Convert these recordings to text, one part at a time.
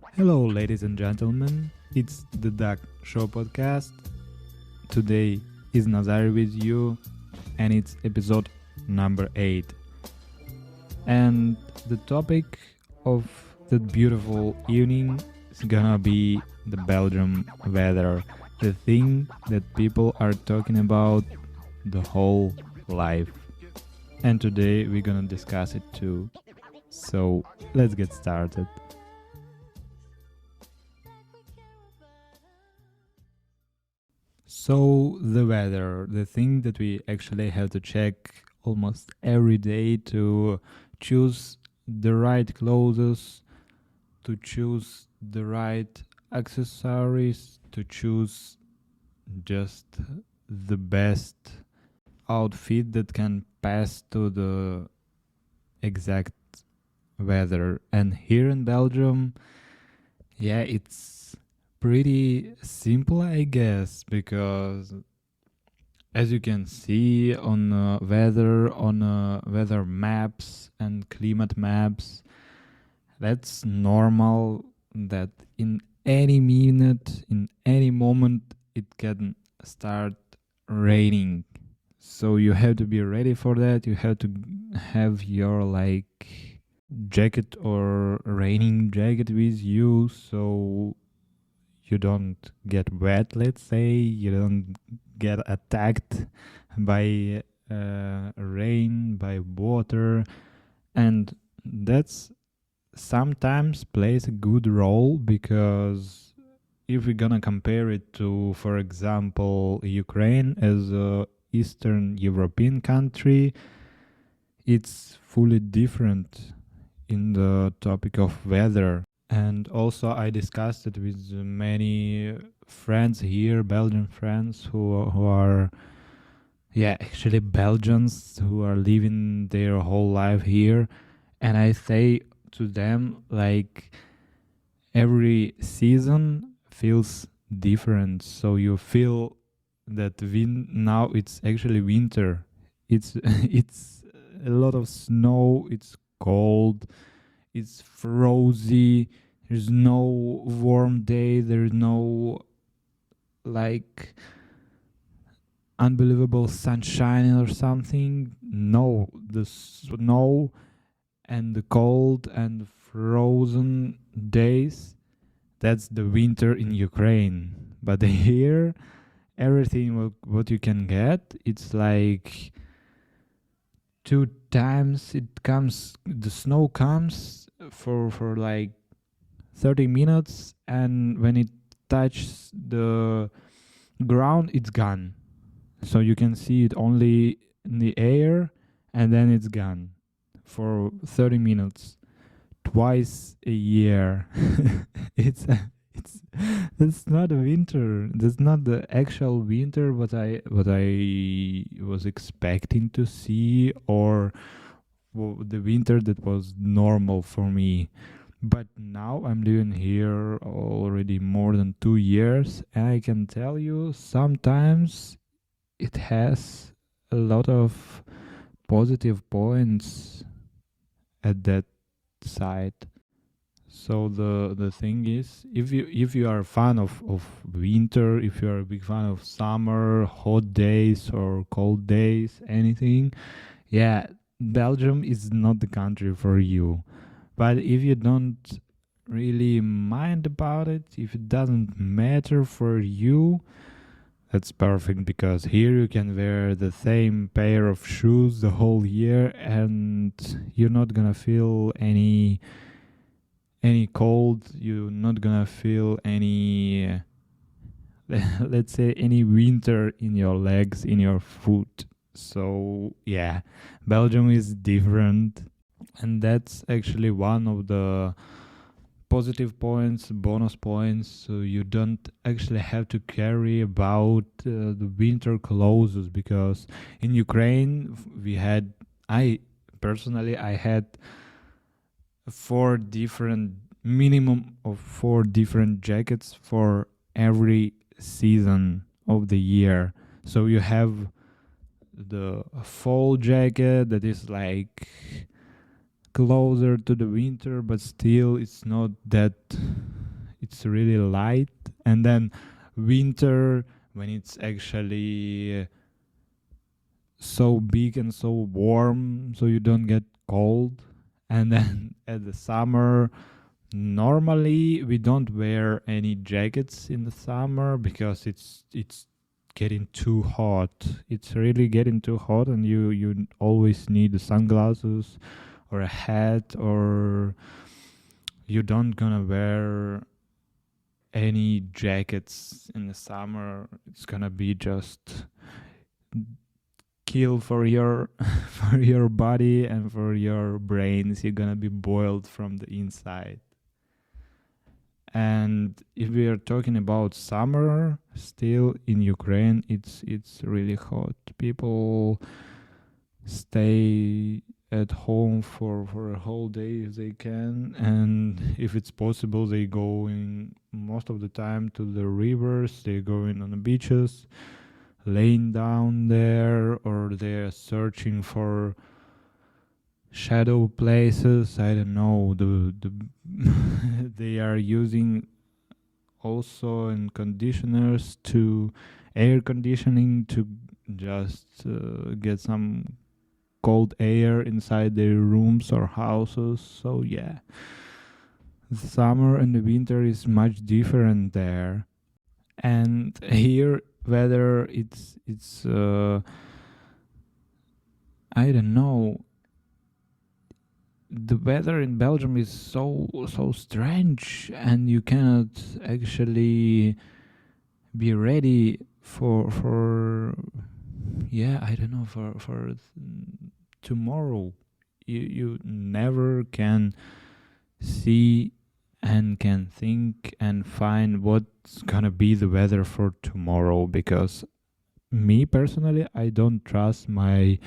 Hello, ladies and gentlemen. It's the Duck Show podcast. Today is Nazar with you, and it's episode number 8. And the topic of that beautiful evening is gonna be the Belgium weather, the thing that people are talking about the whole life. And today we're gonna discuss it too. So let's get started. So the weather, the thing that we actually have to check almost every day to choose the right clothes, to choose the right accessories, to choose just the best outfit that can pass to the exact weather. And here in Belgium, yeah, it's pretty simple, I guess, because as you can see on weather maps and climate maps, that's normal that in any minute, in any moment, it can start raining. So you have to be ready for that. You have to have your jacket or raining jacket with you, so you don't get wet, let's say, you don't get attacked by rain, by water. And that's sometimes plays a good role, because if we're gonna compare it to, for example, Ukraine as a Eastern European country, it's fully different in the topic of weather. And also I discussed it with many friends here, Belgian friends who are actually Belgians who are living their whole life here. And I say to them, like, every season feels different. So you feel that now it's actually winter. It's it's a lot of snow, it's cold, it's frozy, there's no warm day, there's no like unbelievable sunshine or something. No, the snow and the cold and frozen days, that's the winter in Ukraine. But here, everything what you can get, it's like 2 times the snow comes for like 30 minutes, and when it touches the ground, it's gone. So you can see it only in the air, and then it's gone for 30 minutes twice a year. It's that's not a winter. That's not the actual winter what I was expecting to see, or the winter that was normal for me. But now I'm living here already more than 2 years, and I can tell you sometimes it has a lot of positive points at that side. So the thing is, if you are a fan of winter, if you are a big fan of summer, hot days or cold days, anything, yeah, Belgium is not the country for you. But if you don't really mind about it, if it doesn't matter for you, that's perfect, because here you can wear the same pair of shoes the whole year and you're not gonna feel any cold, you're not gonna feel any let's say any winter in your legs, in your foot. So yeah, Belgium is different, and that's actually one of the positive points, bonus points. So you don't actually have to carry about the winter clothes, because in Ukraine I had minimum of 4 different jackets for every season of the year. So you have the fall jacket that is like closer to the winter, but still it's not that it's really light. And then winter, when it's actually so big and so warm, so you don't get cold. And then at the summer, normally we don't wear any jackets in the summer because it's getting too hot. It's really getting too hot, and you always need the sunglasses or a hat, or you don't gonna wear any jackets in the summer. It's gonna be just kill for your for your body and for your brains. You're gonna be boiled from the inside. And if we are talking about summer, still in Ukraine, it's really hot. People stay at home for a whole day if they can, and if it's possible, they go in most of the time to the rivers. They go in on the beaches, laying down there, or they're searching for shadow places. I don't know. The they are using also in conditioners to air conditioning to just get some cold air inside their rooms or houses. So yeah, the summer and the winter is much different there. And here whether it's I don't know, the weather in Belgium is so strange, and you cannot actually be ready for yeah, I don't know, for tomorrow. You never can see and can think and find what's gonna be the weather for tomorrow, because me personally, I don't trust my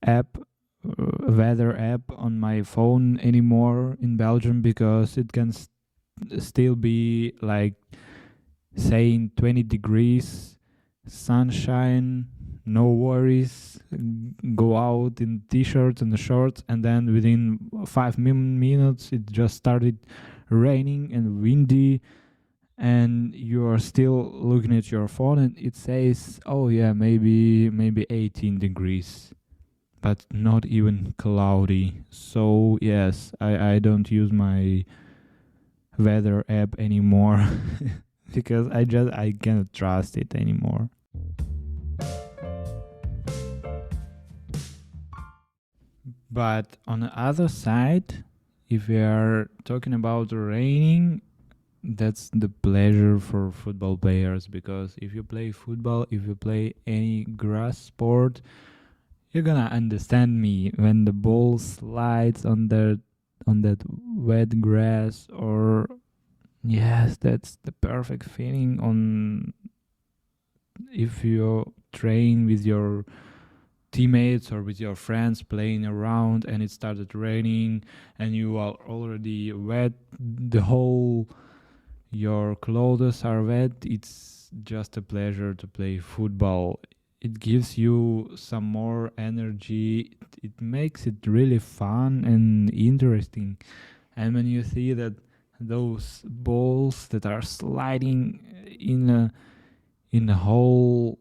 app weather app on my phone anymore in Belgium, because it can still be like saying 20 degrees, sunshine, no worries, go out in t-shirts and shorts, and then within 5 minutes it just started raining and windy, and you are still looking at your phone and it says, oh yeah, maybe 18 degrees, but not even cloudy. So yes, I don't use my weather app anymore because I cannot trust it anymore. But on the other side, if we are talking about raining, that's the pleasure for football players, because if you play football, if you play any grass sport, you're gonna understand me when the ball slides on that wet grass. Or yes, that's the perfect feeling on if you train with your teammates or with your friends playing around and it started raining and you are already wet, the whole your clothes are wet. It's just a pleasure to play football. It gives you some more energy. It makes it really fun and interesting. And when you see that those balls that are sliding in a whole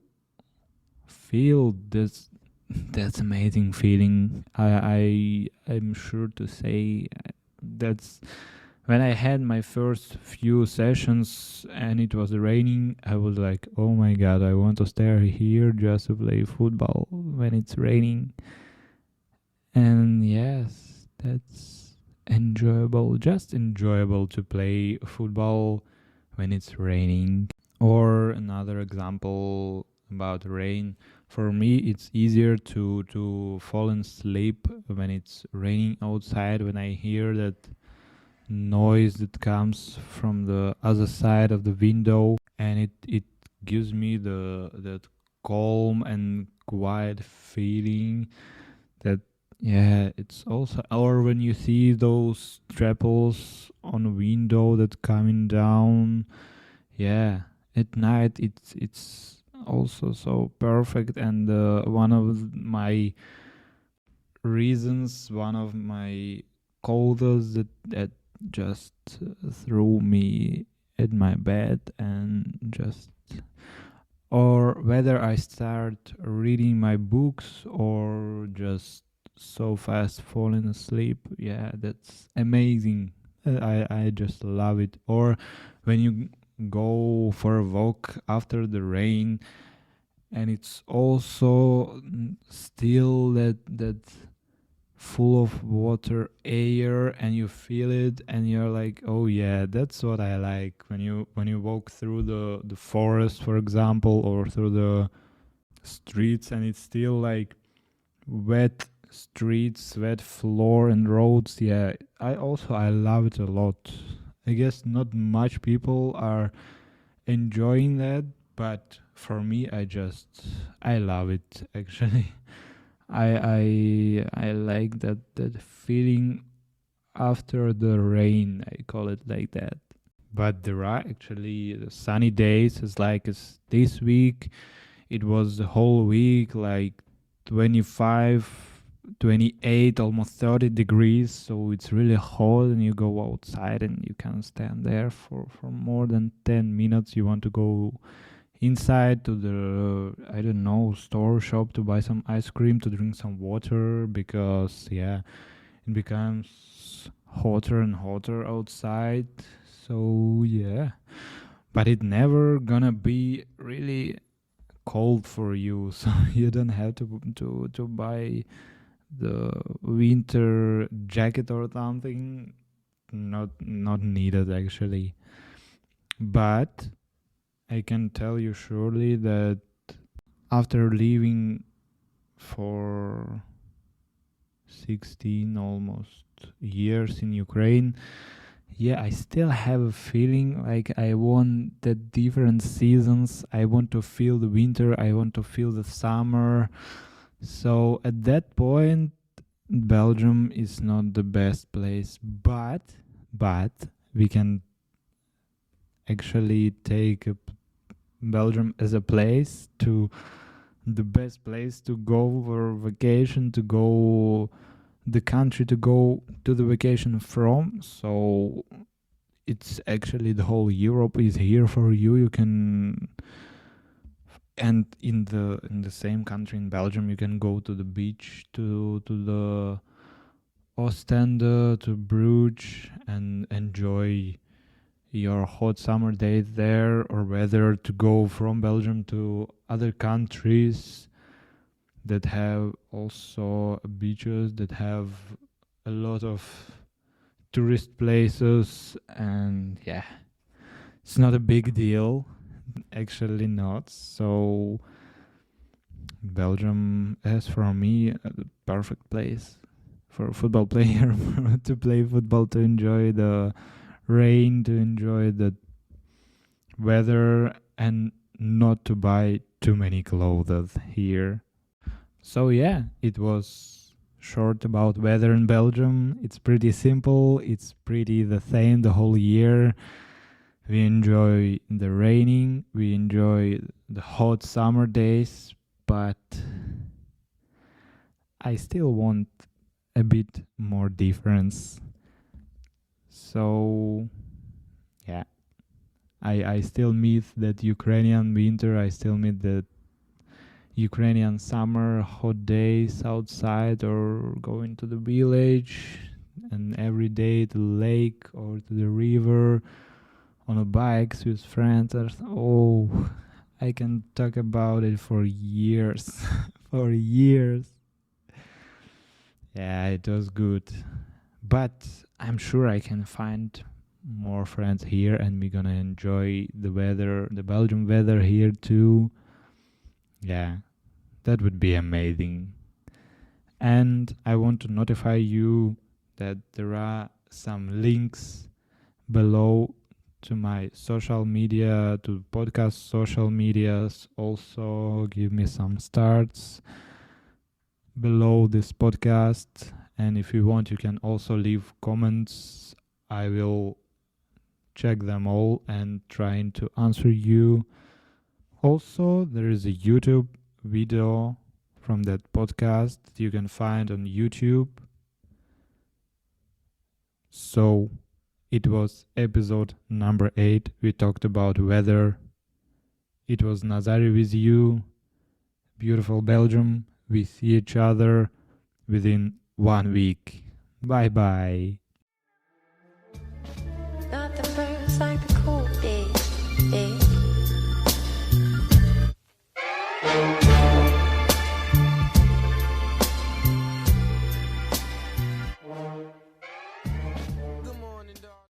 field, that's amazing feeling. I'm sure to say that's when I had my first few sessions and it was raining. I was like, oh my god, I want to stay here just to play football when it's raining. And yes, that's enjoyable, just enjoyable to play football when it's raining. Or another example about rain, for me it's easier to fall asleep when it's raining outside, when I hear that noise that comes from the other side of the window, and it gives me that calm and quiet feeling. That yeah, it's also, or when you see those trapels on a window that coming down, yeah, at night it's also so perfect. And one of my reasons, one of my clothes that just threw me at my bed and just, or whether I start reading my books or just so fast falling asleep. Yeah, that's amazing. I just love it. Or when you go for a walk after the rain and it's also still that full of water air and you feel it and you're like, oh yeah, that's what I like. When you walk through the forest, for example, or through the streets and it's still like wet streets, wet floor and roads. Yeah, I love it a lot. I guess not much people are enjoying that, but for me, I love it actually. I like that feeling after the rain. I call it like that. But there are actually the sunny days. As this week. It was the whole week like 25, 28, almost 30 degrees. So it's really hot, and you go outside and you can stand there for more than 10 minutes. You want to go inside to the, I don't know, store shop to buy some ice cream, to drink some water, because yeah, it becomes hotter and hotter outside. So yeah, but it never gonna be really cold for you, so you don't have to buy the winter jacket or something. Not needed actually. But I can tell you surely that after living for 16 almost years in Ukraine, yeah, I still have a feeling like I want the different seasons. I want to feel the winter, I want to feel the summer. So at that point, Belgium is not the best place, but we can actually take Belgium as a place to the best place to go for vacation, to go the country to go to the vacation from. So it's actually the whole Europe is here for you. You can, and in the same country, in Belgium, you can go to the beach, to the Ostende, to Bruges, and enjoy your hot summer day there, or whether to go from Belgium to other countries that have also beaches, that have a lot of tourist places. And yeah, it's not a big deal, actually not. So Belgium is for me a perfect place for a football player to play football, to enjoy the rain, to enjoy the weather, and not to buy too many clothes here. So yeah, it was short about weather in Belgium. It's pretty simple. It's pretty the same the whole year. We enjoy the raining. We enjoy the hot summer days, but I still want a bit more difference. So yeah, I still miss that Ukrainian winter. I still miss that Ukrainian summer, hot days outside, or going to the village and every day to the lake or to the river on a bikes with friends. Oh, I can talk about it for years. For years. Yeah, it was good. But I'm sure I can find more friends here, and we're gonna enjoy the weather, the Belgian weather here too. Yeah, that would be amazing. And I want to notify you that there are some links below to my social media, to podcast social medias. Also, give me some starts below this podcast. And if you want, you can also leave comments. I will check them all and trying to answer you. Also, there is a YouTube video from that podcast that you can find on YouTube. So, it was episode number 8. We talked about weather. It was Nazari with you. Beautiful Belgium. We see each other within 1 week. Bye bye. Not the first, like the